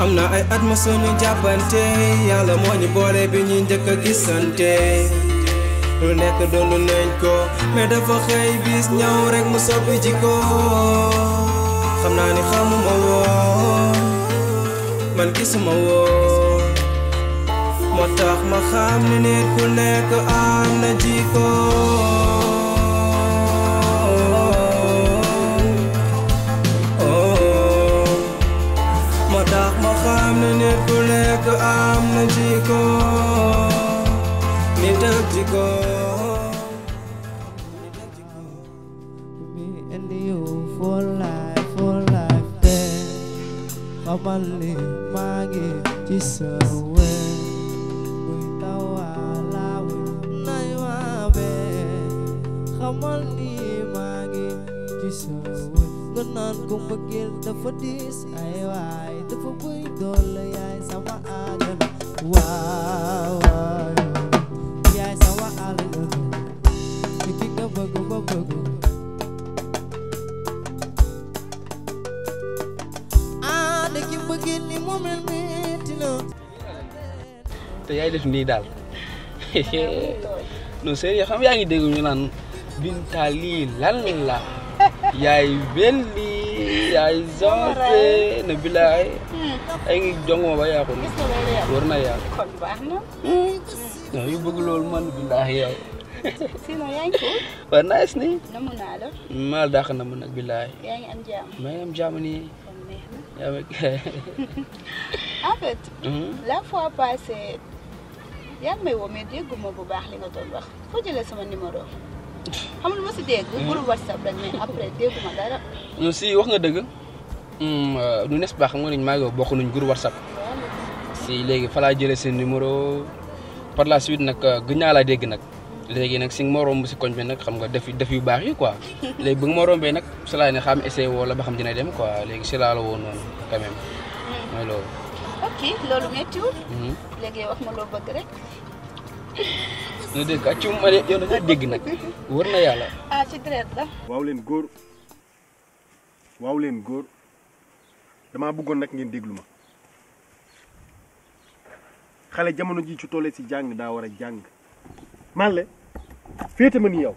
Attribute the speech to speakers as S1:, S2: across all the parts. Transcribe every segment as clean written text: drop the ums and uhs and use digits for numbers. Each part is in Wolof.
S1: am na ay at ma suñu jàppante yàlla moo ñu boole bi ñuy njëkk a gisante lu nekk doon nañ ko mais dafa xëy bis ñëw rek mu soppi jikko xam naa ni xamuma woon man gisuma woon moo tax ma xam ni nit ku nekk am na jikko moo tax ma xam ni nit ku nekk am na jikko nit ak jikko
S2: Me and you for life then xamal ni maa ngi ci sa wet buy tawalaawe nay waabe xamal ni maa ngi ci sa wet nga naan ko mbëggeel dafa diis ay waay dafa bëy doole yaay sama àjjana waaw yaay sama àjjana ci ki nga bëgg ma bëgg ki bëggee ni moom la metti na
S3: te yaay def nii daal non sérieux xam yaa ngi dégg ñu naan Binta lii lan la yaay belli yaay zonte na bilaay ay ngi jongoma ba yaa ko ni war na yaa
S4: kon baax na
S3: non yu bëgg loolu man bilaay yaay
S4: sinon yaa ngi ko
S3: waa nice ni
S4: namu naa la
S3: maa dàq na mu nag bilaay
S4: yaa ngi am jàmm
S3: maa ngi am jàmm nii
S4: en fait la fois passée yaa ngi may woo mais dégguma bu baax li nga doon wax foo jëlee sama numéro xam lu ma si dégg groupe WhatsApp rek mais après dégguma dara
S3: non si wax nga dëgg du n'est pas xam nga niñ maa ngi bokk nañ groupe WhatsApp si léegi fa laa jëlee seen numéro par la suite nag gën naa laa dégg nag léegi nag si ma romb si koñ bi nag xam nga def yu baax yi quoi léegi bëgg ma rombee nag si laa ne xam essayé woo la ba xam dina dem quoi léegi si laa la woon noonu quand même mooy loolu.
S4: ok loolu méttiwul. léegi wax ma loo bëgg rek.
S3: nga dégg ak ci ma yow da nga dégg nag wër na yàlla.
S4: ah ci deret la.
S5: waaw leen góor damaa bëggoon nag ngeen déglu ma xale jamono ji ci tollee si jàng daa war a jàng Malle féete ma nii yow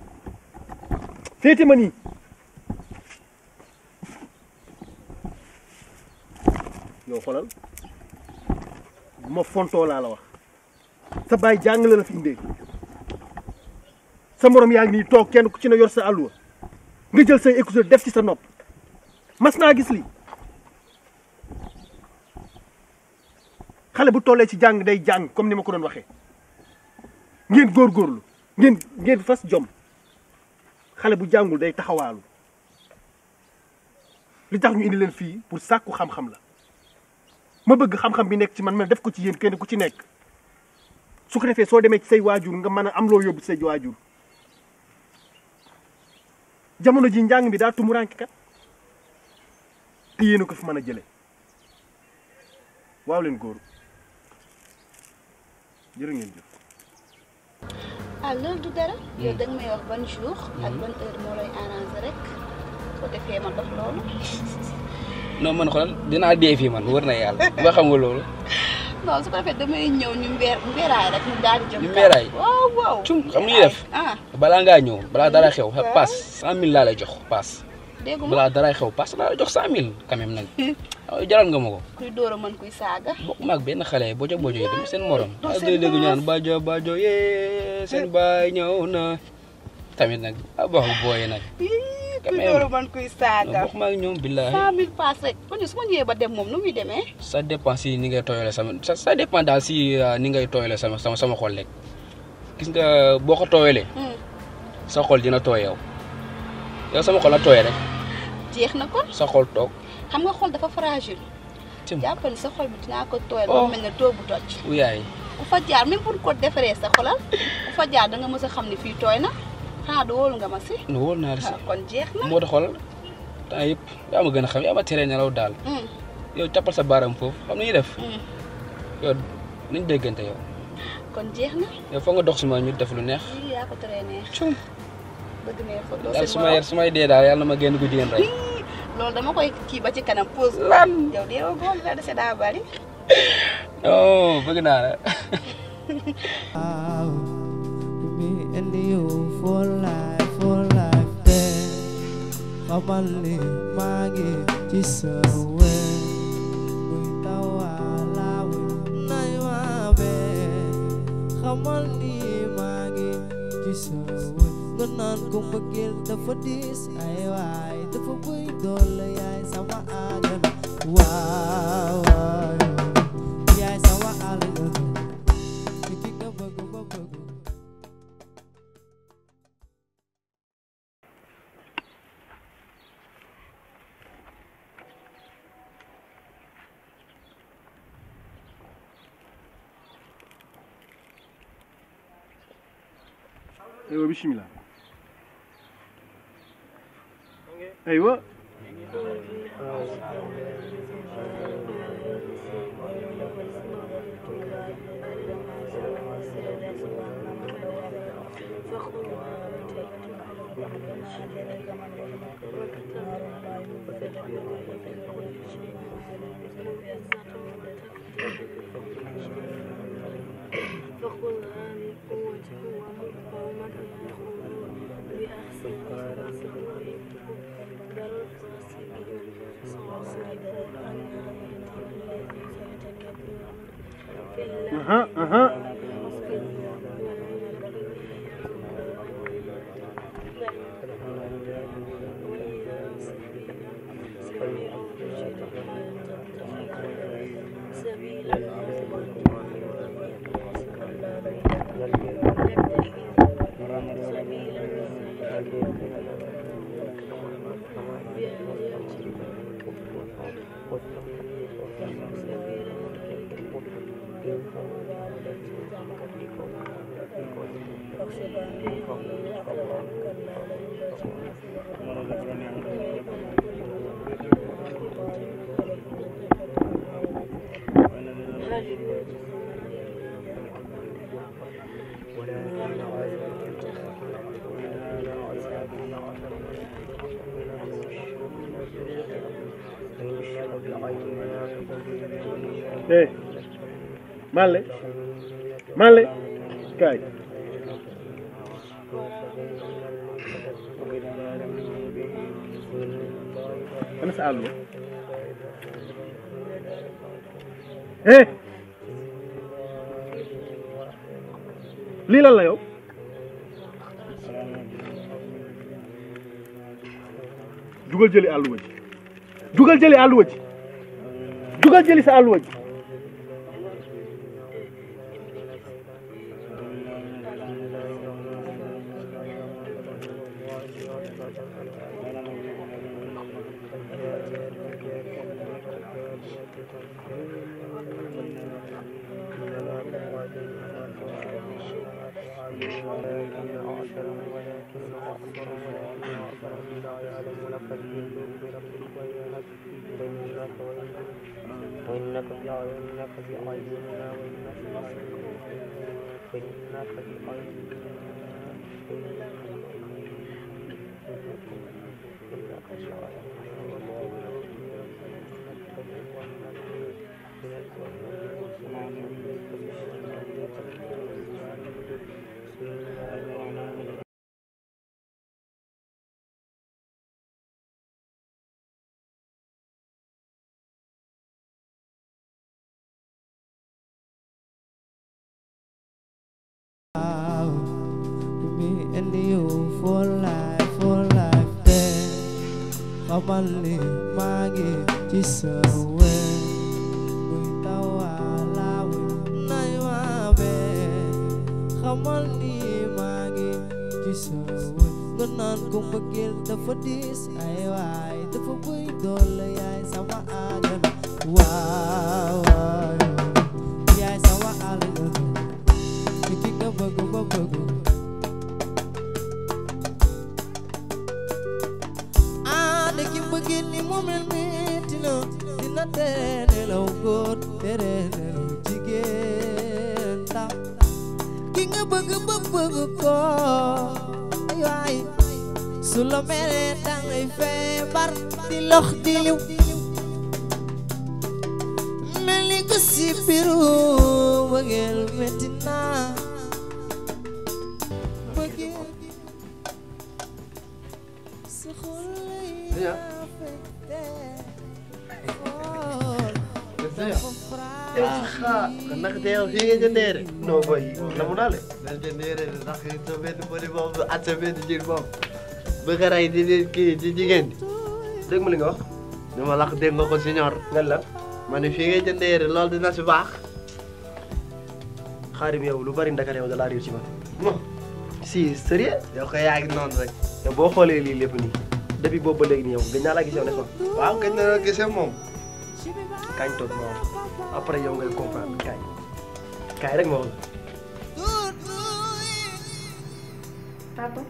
S5: féete ma nii yow xoolal bu ma fontoo laa la wax sa baay jàng la fi indee sa morom yaa ngi nii toog kenn ku ci ne yor sa àlluwa nga jël say écouteur def ci sa nopp mas naa gis lii xale bu tollee ci jàng day jàng comme ni ma ko doon waxee ngeen góorgóorlu ngeen fas jom xale bu jàngul day taxawaalu li tax ñu indi leen fii pour sàkku xam-xam la ma bëgg xam-xam bi nekk ci man ma def ko ci yéen kenn ku ci nekk su ko defee soo demee ci say waajur nga mën a am loo yóbbu ci say waajur jamono ji njàng bi daa tumuranke kat te yéen a ko fi mën a jële waaw leen góor jërë ngeen jëf.
S4: ah loolu du dara. yow da nga may wax ban jour. ak ban heure moo lay arrangé rek soo defee ma dox loolu.
S3: non man xoolal dinaa dee fii man wër na yàlla ba xam nga loolu.
S4: non su ko defee damay ñëw ñu mbeeraay rek ñu daal di jëm.
S3: ñu mbeeraay
S4: waaw waaw.
S3: cum xam nga def. balaa ngaa ñëw balaa dara xew paas 100000 laa lay jox paas.
S4: dégg nga
S3: balaa dara xew paas laa lay jox 100000 quand même nag. jaral nga ma ko.
S4: kuy door a mën kuy saaga.
S3: bokk maag benn xale bojo yi dem seen morom. seen dégg ñu naan bajo yee seen baay ñëw na tamit nag baax bu booyee nag.
S4: kuy door a mën kuy saaga.
S3: bokk maag ñoom billaahi.
S4: 100000 paas rek kon su ma ñëwee ba dem moom nu muy demee.
S3: ça dépend si ni ngay tooyale ça dépend daal si ni ngay tooyale sama xol rek gis nga boo ko tooyalee. sa xol dina tooy yow sama xol la tooy rek.
S4: jeex na kon
S3: sa xol toog.
S4: xam nga xol dafa fragile. jàppal ni sa xol bi dinaa ko tooyal ba mel ne toobu toj.
S3: yaay
S4: ku fa jaar même pour ko defaree sa xolal ku fa jaar da nga mës a xam ne fii tooy na xanaa du wóolu nga ma si.
S3: wóolu naa la si
S4: kon jeex na.
S3: moo tax xolal temps yëpp yaa ma gën a xam yaa ma teree nelaw daal. yow cappal sa baaram foofu xam ni ñuy def. yow nañ déggante yow.
S4: kon jeex na.
S3: yow foog nga dox si ma ñu def lu neex.
S4: yaa ko teree neex.
S3: cum
S4: bëgg neex ko doo
S3: daal su may dee daal yàlla na ma génn gu jigéen rek.
S4: loolu dama koy kii ba ci kanam pause.
S3: lan
S4: yow de yow góor la dese daa bari.
S3: oh bëgg naa la.
S2: Me and you for life, then. Xamal ni maa ngi ci sa wet. Buy tawala nay ma be. Xamal ni maa ngi ci sa wet. Nga naan ko mbëggeel dafa diis ay waay dafa bëy doole yaay sama àjjana. Waaw waaw yaay sama àjjana. Ki nga bëgg ba bëgg.
S5: ايوه بسم الله ايوه اها ايه مالك مالك كاي انا سأله ايه ليه لا يو jugal jëli àlluwa ji jugal jëli àlluwa ji jugal jëli sa àlluwa ji
S6: وإنك بأعيننا وإنك بأعيننا
S2: Me and you for life, then. Xamal ni maa ngi ci sa wet. Buy tawala nay ma be. Xamal ni maa ngi ci sa wet. Nga naan ko mbëggeel dafa diis ay waay dafa bëy doole yaay sama àjjana. Waaw waaw yaay sama àjjana. Ki nga bëgg ba bëgg. Ki mbëggeel ni moom leen metti na dina tere nelaw góor tere nelaw jigéen ndax ki nga bëgg ba bëgg ko ay waay su la meree dangay feebar di lox di liw mel ni ko si biiru bëggeel metti naa bëggeel sa xol lay affecté
S5: kan nag tey yow fii nga jëndee rek. non boy na mu daale. dañ jëndee rek ndax sa benn bëri boobu at sa benn jën boobu. bëgg a rey di kii ci jigéen ñi. dégg ma li nga wax. ni ma la dégg nga ko si ñor. nga la ma ne fii nga jëndee rek loolu dina si baax. xaarim yow lu bari ndakar yow da laa riir ci man. non si sérieux. yow ko yaa ngi noonu rek. te boo xoolee lii lépp nii. depuis boobu ba léegi nii yow gëj naa laa gis yow ne fa. waaw gëj na la gisee moom. kañ toog ma wax après yow ngay comprendre kaay rek ma wax.
S4: Papa.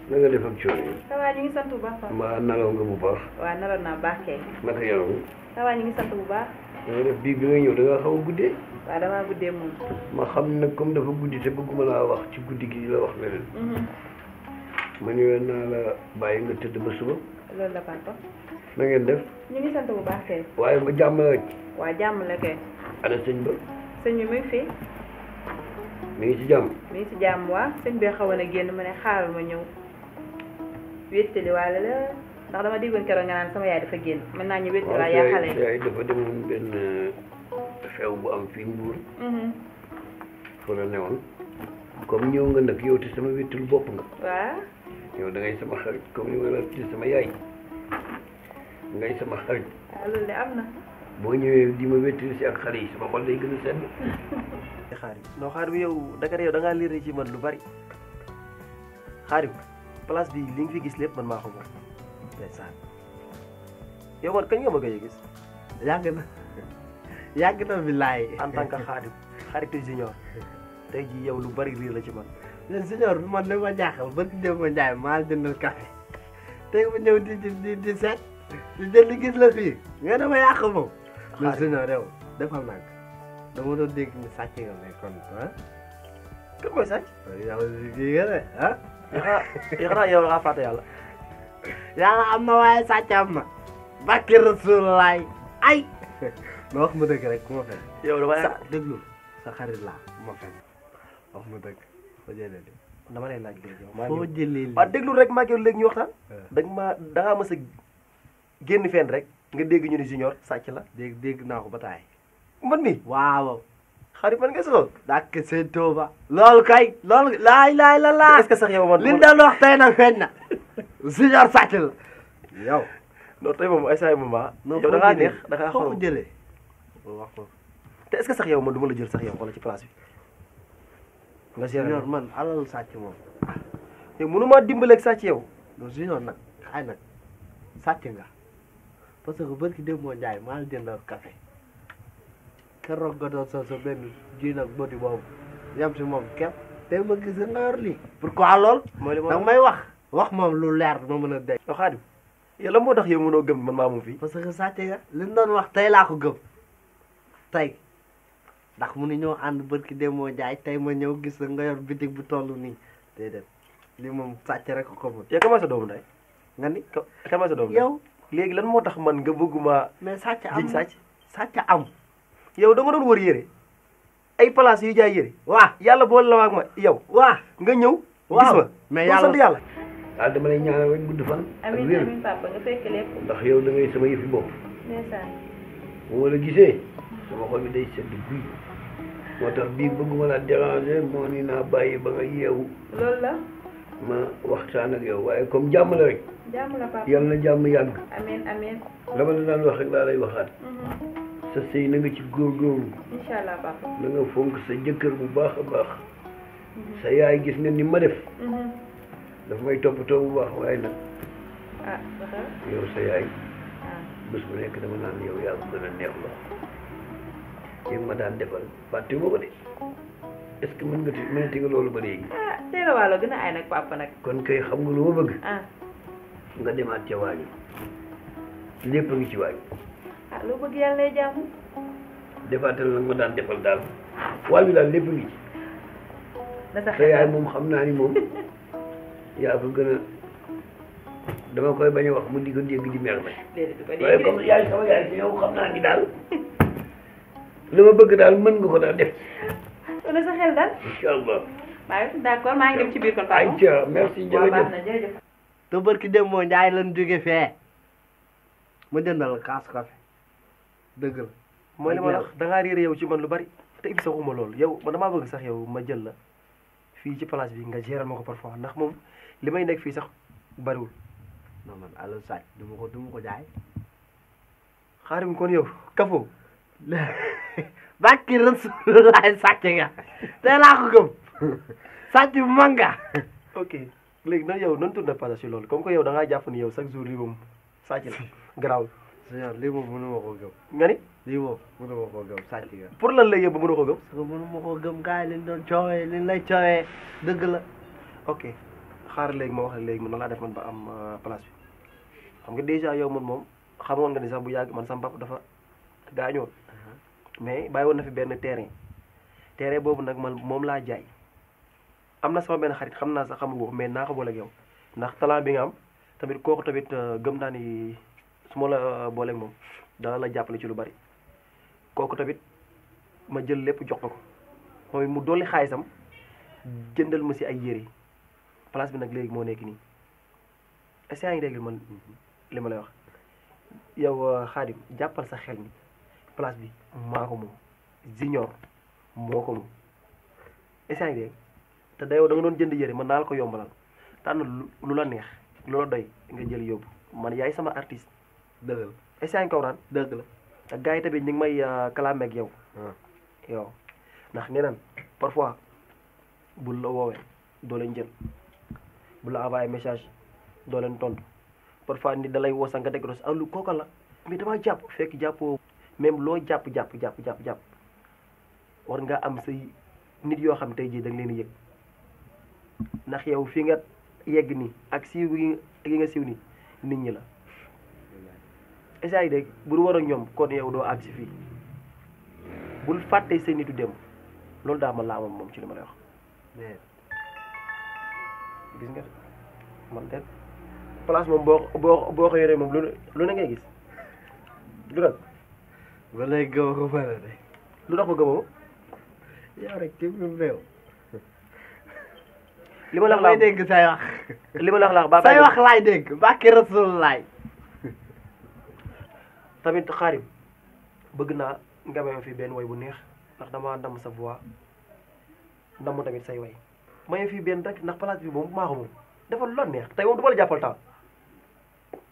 S7: na nga def ak coono yi.
S4: ça va ñu ngi sant bu baax.
S7: mbaa nalaw nga bu baax.
S4: waaw naloon naa baax kay.
S7: naka yaram.
S4: ça va ñu ngi sant bu baax.
S7: na nga def bii bi nga ñëw da nga xaw a guddee.
S4: waaw damaa guddee moom.
S7: ma xam nag comme dafa guddi te bëgguma laa wax ci guddi gi la wax leneen. ma ñëwee naa la bàyyi nga tëdd ba suba.
S4: loolu la papa.
S7: na ngeen def.
S4: ñu ngi sant bu baax kay.
S7: waaye ma jàmm la.
S4: waa jàmm la kay.
S7: ana sëñ ba.
S4: sëñ bi muy fii.
S7: mi ngi ci jàmm.
S4: mi ngi si jàmm waa sëñ bi xawoon a génn ma ne xaaral ma ñëw. wéttali waale la ndax dama déggoon keroog nga naan sama yaay dafa génn mën naa ñu wéttali waa yaa xale yi.
S7: yaay dafa demoon benn xew bu am fii Mbuur. fa la newoon. comme ñëw nga nag yow te sama wéttalu bopp nga.
S4: waaw.
S7: yow da ngay sama xarit comme ni ma la ci sama yaay ngay sama xarit.
S4: waaw loolu de am na.
S7: boo ñëwee di ma wéttali si ak xale yi sama xol day gën a sedd.
S5: xaarim non xaarim yow Dakar yow da ngaa liir ci man lu bari xaarim place bi li nga fi gis lépp man maa ko moom ndeysaan yow man kañ nga ma gëj a gis yàgg na billaay en tant que xaarim xaritu junior tey jii yow lu bari riir la ci man len junior man li ma jaaxal ba dem ma njaay maa jëndal café tey ma ñëw di seet di jël gis la fii nga dama yàq moom len junior yow defal nag dama doon dégg ni sàcc nga ne kon ah. kan mooy sàcc. yow kii nga ne ah. xanaa yow da ngaa fàtte yàlla. yàlla am na waaye sàcc am na. bakki Rasulullaay ay. ma wax ma dëgg rek ku ma fen. yow dama sa déglu sa xarit laa ma fen wax ma dëgg foo jëlee de dama lay laaj léegi yow. foo jëlee léegi waaw déglu rek maa ngi yow léegi ñu waxtaan. da ngaa mës a génn fenn rek nga dégg ñu ni junior sàcc la. dégg naa ko ba taay. man mi waaw xarit man nga si loolu dak seen Tuuba loolu kay loolu laay la laa est-ce que sax yow man li doon wax tey nag feeñ na junior sàcc la yow non tey moom ay saa moom yow da ngaa neex da ngaa xaw a jëlee wax ko te est-ce que sax yow man du ma la jël sax yow wala ci place bi nga junior man alal sàcc moom yow mënu maa dimbaleeg sàcc yow non junior nag xaay nag sàcc nga parce que barki dem moo njaay maa la jëndal café keroog nga doon sa benn ji nag bëti boobu yam si moom képp tey ma gis nga yor lii pourquoi lool danga may wax moom lu leer ma mën a dégg yow Xaadim yow la moo tax yow mënoo gëm man maa moom fii parce que sàcce nga li ñu doon wax tey laa ko gëm tey ndax mu ni ñoo ànd bërki demoo jaay tey ma ñëw gis nga yor bitig bu toll nii déedéet li moom sàcc rek ko mën yow comment sa doomu nday nga ni comment sa doomu yow léegi lan moo tax man nga bëgguma mais sàcc am sàcc am yow dama doon wër yére ay place yu jaay yére waa yàlla boole la waag ma yow waa nga ñëw gis ma mais yàlla sant yàlla
S7: daal dama lay ñaanal rek gudd fan ak wér
S4: amiin papa nga fekk lépp
S7: ndax yow da ngay sama yëfi bopp
S4: ndeysaan
S7: bu ma la gisee sama xol bi day sedd guy moo tax bii bëgguma la déranger moo ni naa bàyyi ba nga yeewu
S4: loolu la
S7: ma waxtaan ak yow waaye comme jàmm la rek
S4: jàmm la papa
S7: yàlla na jàmm yàgg
S4: amiin
S7: la ma la daan wax rek laa lay waxaat sa sëy na nga ci góorgóorlu
S4: incha allah papa
S7: na nga fonk sa jëkkër bu baax a baax sa yaay gis nga ni ma def daf may toppatoo bu baax waaye nag yow sa yaay bés bu nekk dama naan yow yaa ko gën a neex loxo yéen ma daan defal fàtte moo ko de est-ce que mën nga mënati nga loolu ba léegi
S4: tey la wàllo gën a ay nag papa nag
S7: kon kay xam nga lu ma bëgg nga demaat ca waañu lépp a ngi ci waañu
S4: loo bëgg yàlla lay jàmm
S7: defaatal la ma daan defal daal wàll bi daal lépp ngi ci. te yaay moom xam naa ni moom yaa ko gën a dama koy bañ a wax mu di ko dégg di mer nag waaye comme yaay sama yaay yow xam naa ni daal li ma bëgg daal mën nga ko daal def.
S8: wala sa xel daal.
S7: incha allah.
S8: waaye d'accord maa ngi dem ci biir kon Papa.
S7: ayca merci jërëjëf.
S2: te barki dem moo njaay lan jóge fee ma jëndal kaas café dëgg la.
S5: mooy li ma wax da ngaa réer yow ci man lu bari te it saxuma loolu yow man damaa bëgg sax yow ma jël la fii ci place bi nga géral ma ko parfois ndax moom li may nekk fii sax bariwul.
S2: non man allo sàcc du ma ko jaay.
S5: xaarim kon yow kafoo.
S2: bàkki Rasulullaay sàcc nga te laa ko gëm sàcc bu mag nga.
S5: ok léegi nag yow nan tourné passé si loolu comme que yow da ngaa jàpp ni yow chaque jour lii moom sàcc la garaawul.
S2: seigneur lii moom mënu ma koo gëm.
S5: nga ni
S2: lii moom mënu ma koo gëm sàcc nga.
S5: pour lan la yëpp mënu ko gëm.
S2: parce que mënu ma koo gëm gars yi liñ doon coowee liñ lay coowee dëgg la.
S5: ok xaar léegi ma wax la léegi man nan laa def man ba am place bi xam nga dèjà yow man moom xamoon nga ni sax bu yàgg man sama papa dafa gaañoon mais bàyyi woon na fi benn terrain boobu nag man moom laa jaay am na sama benn xarit xam naa sax xamul ko mais naa ko boole ak yow ndax talent bi nga am tamit kooku tamit gëm naa ni su ma la booleeg moom dana la jàppale ci lu bari kooku tamit ma jël lépp jox ko mooy mu dolli xaalisam jëndal ma si ay yére place bi nag léegi moo nekk nii est-ce que yaa ngi dégg man li ma lay wax yow Xaadim jàppal sa xel ni place bi maa ko moom Junior moo ko moom est-ce que yaa ngi dégg te dayoo da nga doon jënd yére man naa la ko yombalal tànn lu la neex lu la doy nga jël yóbbu man yaay sama artiste
S2: dëgg la
S5: est-ce que yaa ngi comprendre
S2: dëgg la.
S5: ak gars yi tamit ñu ngi may kalaame ak yow. yow ndax nee nan parfois bul la woowee doo leen jël bu la envoyé message doo leen tontu parfois nit da lay woo sax nga dégg si allo kooka la mais damaa jàpp fekk jàppoo même loo jàpp war nga am say nit yoo xam tey jii da nga leen yëg ndax yow fi nga yegg nii ak siiw gi nga siiw nii nit ñi la. essaye dégg bul war a ñoom kon yow doo àgg si fii bul fàtte seen nitu dem loolu daa ma laa moom ci li ma lay wax mais gis nga man de place moom boo ko yoree moom lu ne ngay gis du nag
S2: ba léegi gëmoo ko bëri de.
S5: lu tax ko gëmoo
S2: yow rek képp lu réew.
S5: li ma la
S2: may dégg say wax.
S5: li ma la wax ba
S2: say wax laay dégg bàkki Rasulullaay.
S5: tamit Xaadim bëgg naa nga may fi benn way bu neex ndax damaa ndam sa voix ndam tamit say way may fi benn rek ndax place bi moom maa ko moom dafa lu la neex tey moom du ma la jàppal temps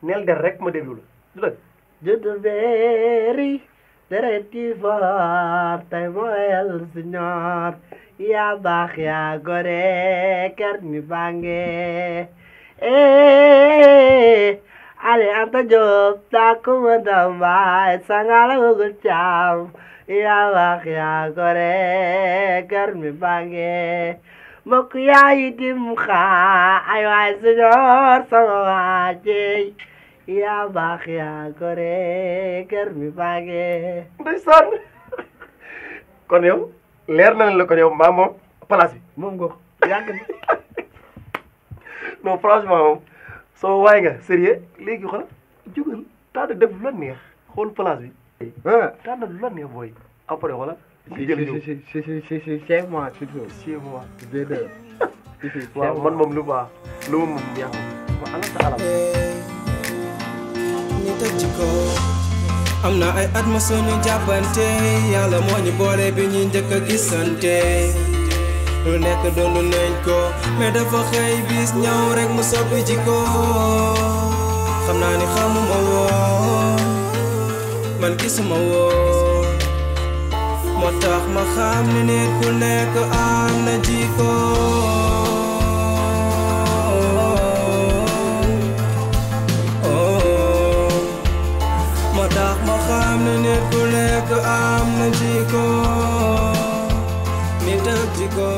S5: neel der rek ma déglu la du dëgg.
S2: juddu beeri deret yi foor tey mooyal Junior yaa baax yaa gore kër mi bànge Ali Anta Diop takuma dambaay sangala wugul caam yaa baax yaa gore kër mi bànge mbokk yaa yi dim xaa ay waay Junior sama waajey yaa baax yaa gore kër mi bànge
S5: ndeysaan kon yow leer na leen la kon yow maa moom place bi
S2: moom nga yàgg na
S5: non franchement moom soo waay nga sérieux léegi xool jógal tànn def lu la neex xool place bi tànn lu la neex booy après xoolal
S2: si c'est moi surtout
S5: c'est moi
S2: déedéet
S5: waaw man moom lu baax lu ma moom neex ma ala sa alam
S1: ñu teg ci ko am na ay at ma suñu jàppante yàlla moo ñu boole bi ñu njëkk a gisante lu nekk doonu nañ ko mais dafa xëy bis ñëw rek mu soppi jikko xam naa ni xamuma woon man gisuma woon moo tax ma xam ni nit ku nekk am na jikko moo tax ma xam ni nit ku nekk am na jikko nit ak jikko